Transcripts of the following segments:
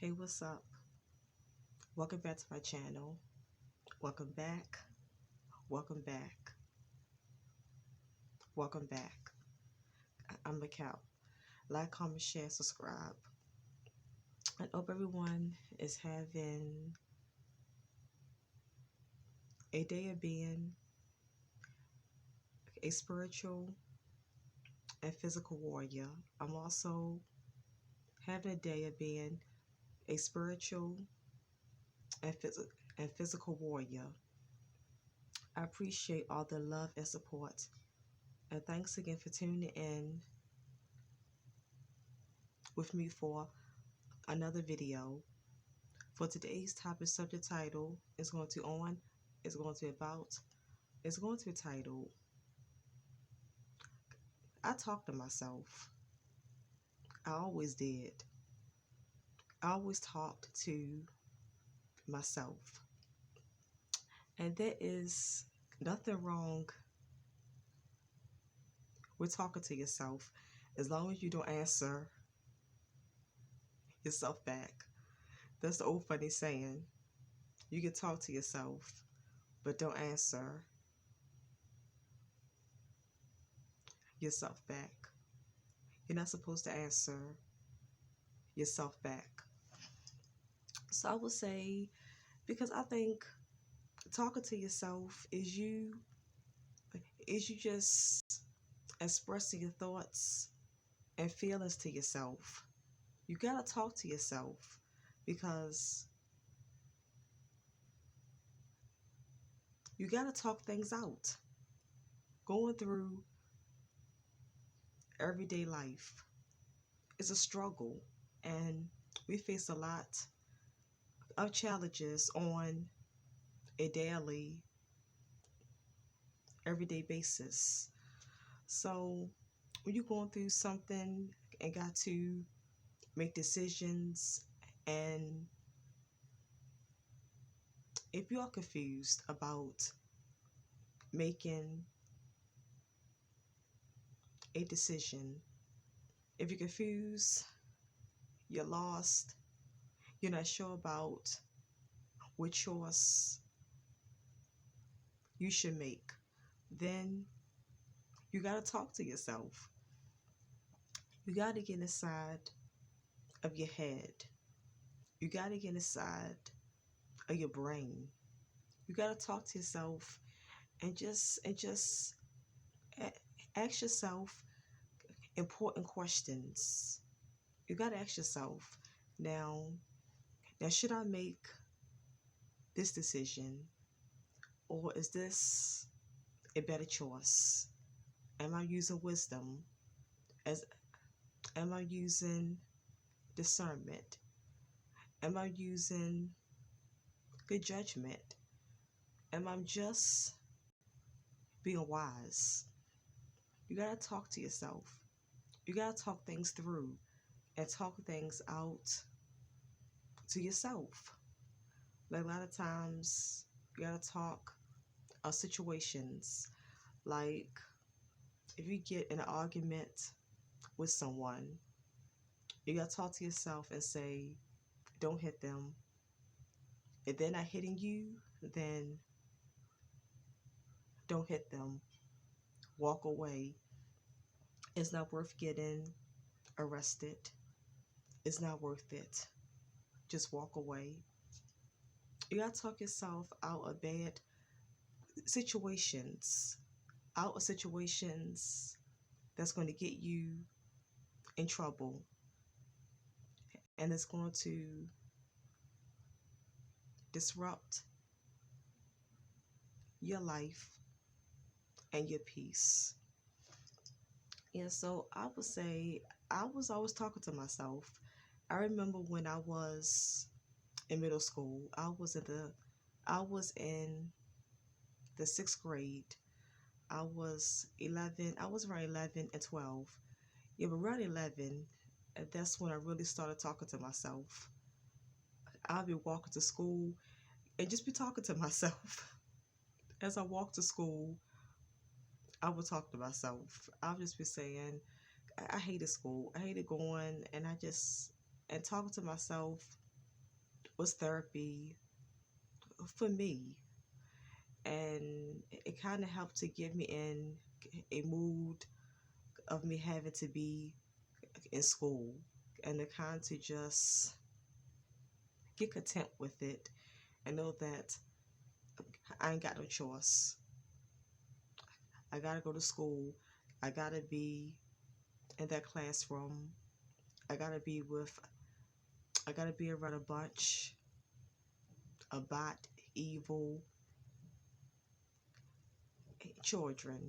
Hey, what's up? Welcome back to my channel. Welcome back. Welcome back. Welcome back. I'm Mikal. Like, comment, share, subscribe. I hope everyone is having a day of being a spiritual and physical warrior. I'm also having a day of being a spiritual and physical warrior. I appreciate all the love and support. And thanks again for tuning in with me for another video. For today's topic subject title is going to be titled I Talk to Myself. I always did. I always talked to myself. And there is nothing wrong with talking to yourself as long as you don't answer yourself back. That's the old funny saying. You can talk to yourself, but don't answer yourself back. You're not supposed to answer yourself back. So I would say, because I think talking to yourself is you just expressing your thoughts and feelings to yourself. You gotta talk to yourself because you gotta talk things out. Going through everyday life is a struggle, and we face a lot of challenges on a daily, everyday basis. So when you're going through something and got to make decisions, and if you are confused about making a decision, if you're confused, you're lost, you're not sure about what choice you should make, then you got to talk to yourself. You got to get inside of your head. You got to get inside of your brain. You got to talk to yourself and just ask yourself important questions. You got to ask yourself, now should I make this decision, or is this a better choice? Am I using wisdom? Am I using discernment? Am I using good judgment? Am I just being wise? You gotta talk to yourself. You gotta talk things through and talk things out to yourself. Like, a lot of times you gotta talk situations. Like, if you get in an argument with someone, you gotta talk to yourself and say, don't hit them. If they're not hitting you, then don't hit them. Walk away. It's not worth getting arrested. It's not worth it. Just walk away. You gotta talk yourself out of bad situations, out of situations that's going to get you in trouble, and it's going to disrupt your life and your peace. And so I would say I was always talking to myself. I remember when I was in middle school, I was in the 6th grade. I was around 11 and 12. Yeah, but around 11, that's when I really started talking to myself. I'll be walking to school and just be talking to myself. As I walk to school, I would talk to myself. I'll just be saying, I hated school. I hated going, and talking to myself was therapy for me, and it kind of helped to get me in a mood of me having to be in school, and to kind to just get content with it and know that I ain't got no choice. I gotta go to school. I gotta be in that classroom. I gotta be with, I gotta be around a bunch of bad, evil children.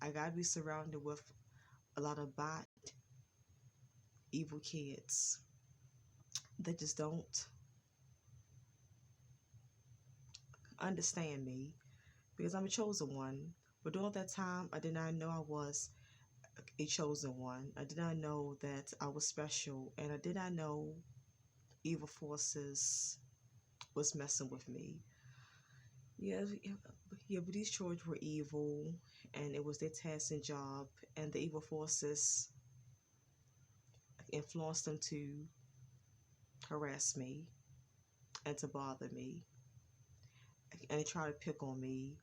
I gotta be surrounded with a lot of bad, evil kids that just don't understand me because I'm a chosen one. But during that time, I did not know I was a chosen one. I did not know that I was special, and I did not know evil forces was messing with me. Yeah, yeah, but these children were evil, and it was their task and job, and the evil forces influenced them to harass me and to bother me, and they try to pick on me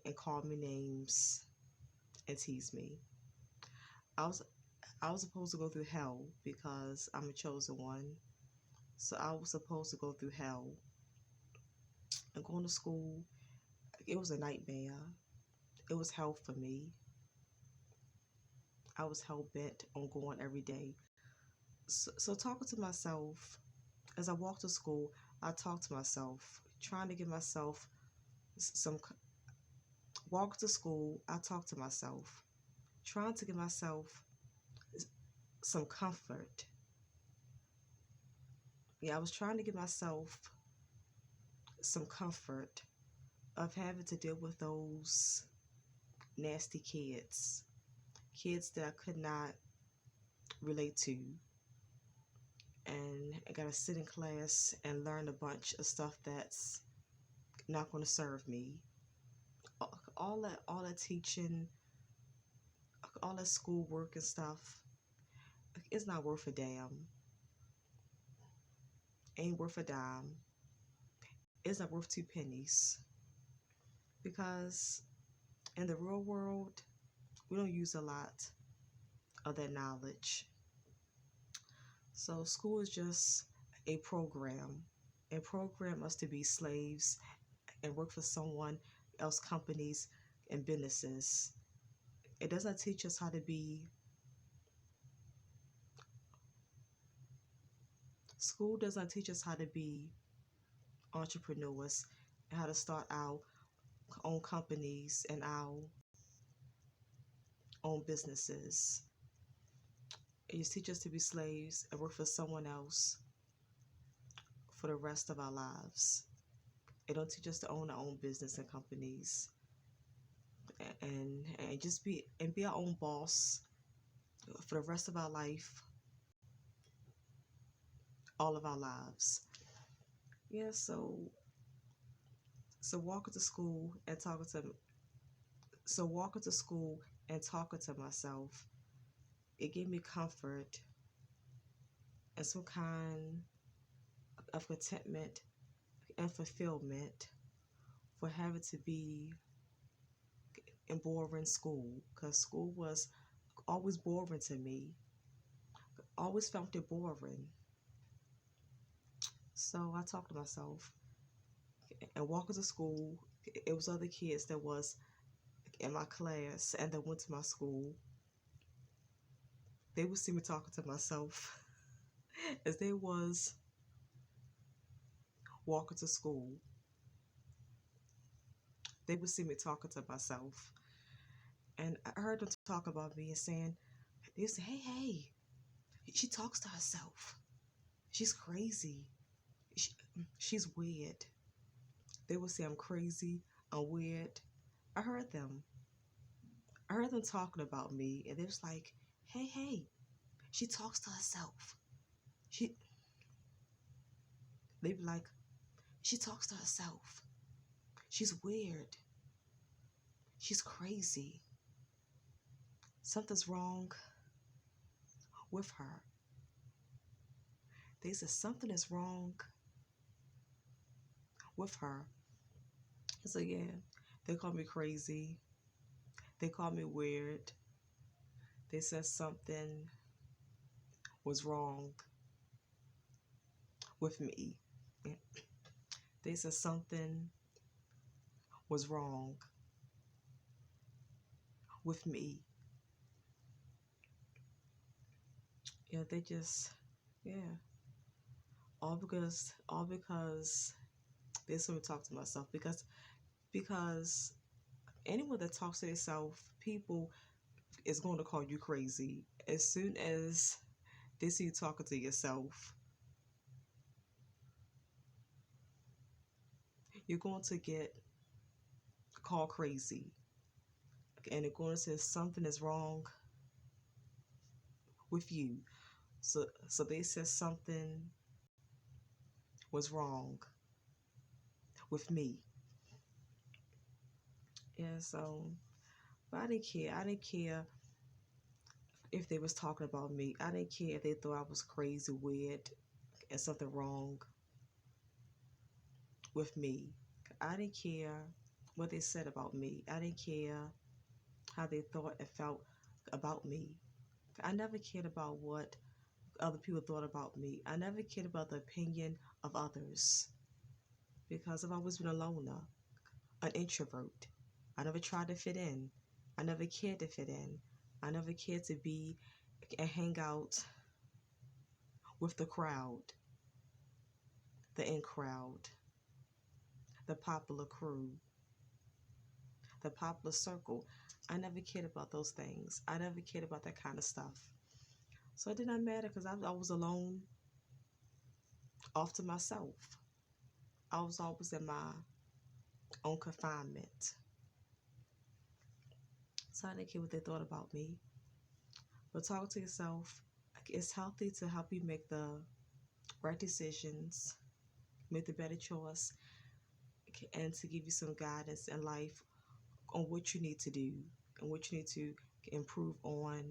and call me names and tease me. I was I was supposed to go through hell because I'm a chosen one. So I was supposed to go through hell and going to school. It was a nightmare. It was hell for me. I was hell bent on going every day. So talking to myself as I walk to school, I talk to myself, trying to give myself some. Walk to school, I talk to myself, trying to give myself some comfort. Yeah, I was trying to give myself some comfort of having to deal with those nasty kids, kids that I could not relate to. And I gotta sit in class and learn a bunch of stuff that's not going to serve me. All that teaching, all that schoolwork and stuff, it's not worth a damn. Ain't worth a dime. It's not worth two pennies. Because in the real world, we don't use a lot of that knowledge. So school is just a program. And program us to be slaves and work for someone else, companies and businesses. It does not teach us how to be. School does not teach us how to be entrepreneurs and how to start our own companies and our own businesses. It just teaches us to be slaves and work for someone else for the rest of our lives. It don't teach us to own our own business and companies and just be our own boss for the rest of our life, all of our lives. Yeah, so walking to school and talking to so walking to school and talking to myself, it gave me comfort and some kind of contentment and fulfillment for having to be in boring school, because school was always boring to me. Always felt it boring. So I talked to myself and walking to school. It was other kids that was in my class and that went to my school. They would see me talking to myself as they was walking to school. They would see me talking to myself. And I heard them talk about me and saying, they say, hey, she talks to herself. She's crazy. She, she's weird. They would say I'm crazy, I'm weird. I heard them. I heard them talking about me, and they was like, hey, she talks to herself. She, they be like, she talks to herself. She's weird. She's crazy. Something's wrong with her. They said something is wrong with her. So yeah, they called me crazy. They called me weird. They said something was wrong with me. Yeah. They said something was wrong with me. Yeah, they just, yeah, all because they just want me to talk to myself because anyone that talks to themselves, people is going to call you crazy as soon as they see you talking to yourself. You're going to get called crazy, and they're going to say something is wrong with you. So they said something was wrong with me. And so, but I didn't care. I didn't care if they was talking about me. I didn't care if they thought I was crazy, weird, and something wrong with me. I didn't care what they said about me. I didn't care how they thought and felt about me. I never cared about what other people thought about me. I never cared about the opinion of others because I've always been a loner, an introvert. I never tried to fit in. I never cared to fit in. I never cared to be and hang out with the crowd, the in crowd, the popular crew, the popular circle. I never cared about those things. I never cared about that kind of stuff. So it did not matter because I was alone, off to myself. I was always in my own confinement. So I didn't care what they thought about me. But talk to yourself. It's healthy to help you make the right decisions, make the better choice, and to give you some guidance in life on what you need to do and what you need to improve on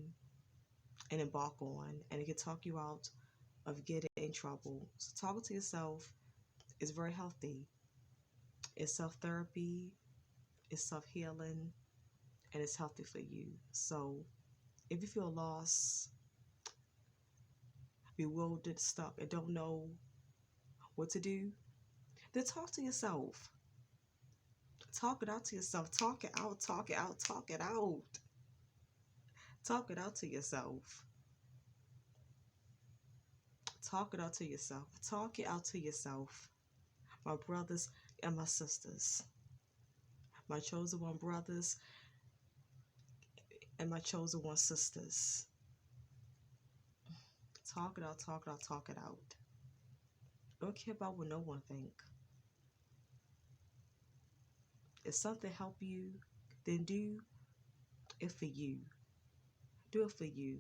and embark on. And it can talk you out of getting in trouble. So talking to yourself is very healthy. It's self-therapy, it's self-healing, and it's healthy for you. So if you feel lost, bewildered, stuck, and don't know what to do, then talk to yourself. Talk it out to yourself. Talk it out, talk it out, talk it out. Talk it out to yourself. Talk it out to yourself. Talk it out to yourself. My brothers and my sisters. My chosen one brothers and my chosen one sisters. Talk it out, talk it out, talk it out. Don't care about what no one think. If something help you, then do it for you. Do it for you.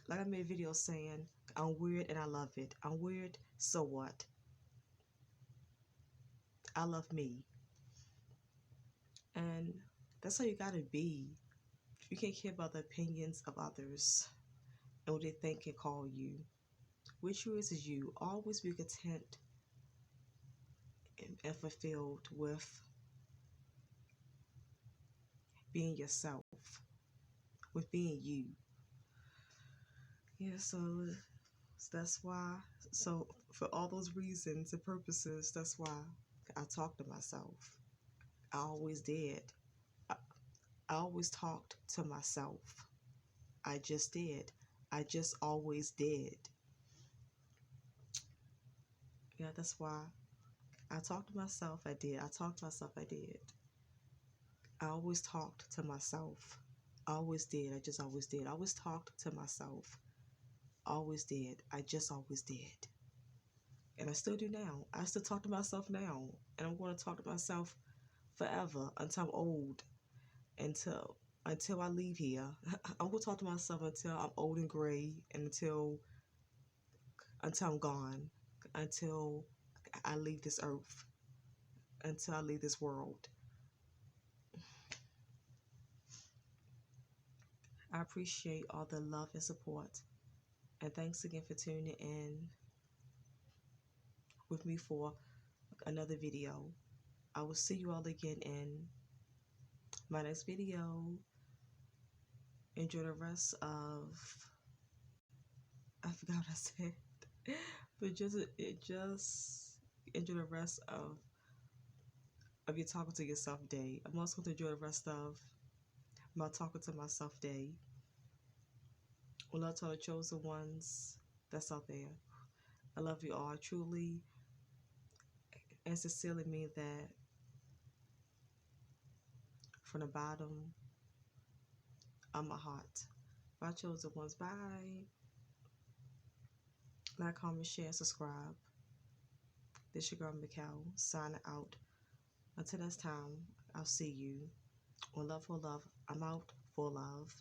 Like I made a video saying, I'm weird and I love it. I'm weird, so what? I love me. And that's how you gotta be. You can't care about the opinions of others and what they think and call you. What you is you. Always be content and fulfilled with being yourself, with being you. Yeah, so that's why. So for all those reasons and purposes, that's why I talk to myself. I always did. I, I always talked to myself. I just did. I just always did. Yeah, that's why I talked to myself. I did. I talked to myself. I did. I always talked to myself. I always did. I just always did. I always talked to myself. I always did. I just always did. And I still do now. I still talk to myself now. And I'm going to talk to myself forever until I'm old. Until I leave here. I'm going to talk to myself until I'm old and gray and until I'm gone. Until I leave this earth. Until I leave this world. I appreciate all the love and support And thanks again for tuning in with me for another video. I will see you all again in my next video. Enjoy the rest of, I forgot what I said, but just enjoy the rest of your talking to yourself day. I'm also going to enjoy the rest of my talking to myself day. Well, love to all the chosen ones that's out there. I love you all truly and sincerely mean that from the bottom of my heart. My chosen ones, bye. Like, comment, share, subscribe. This your girl Mikkel, signing out. Until next time, I'll see you. On Love for Love, I'm out for love.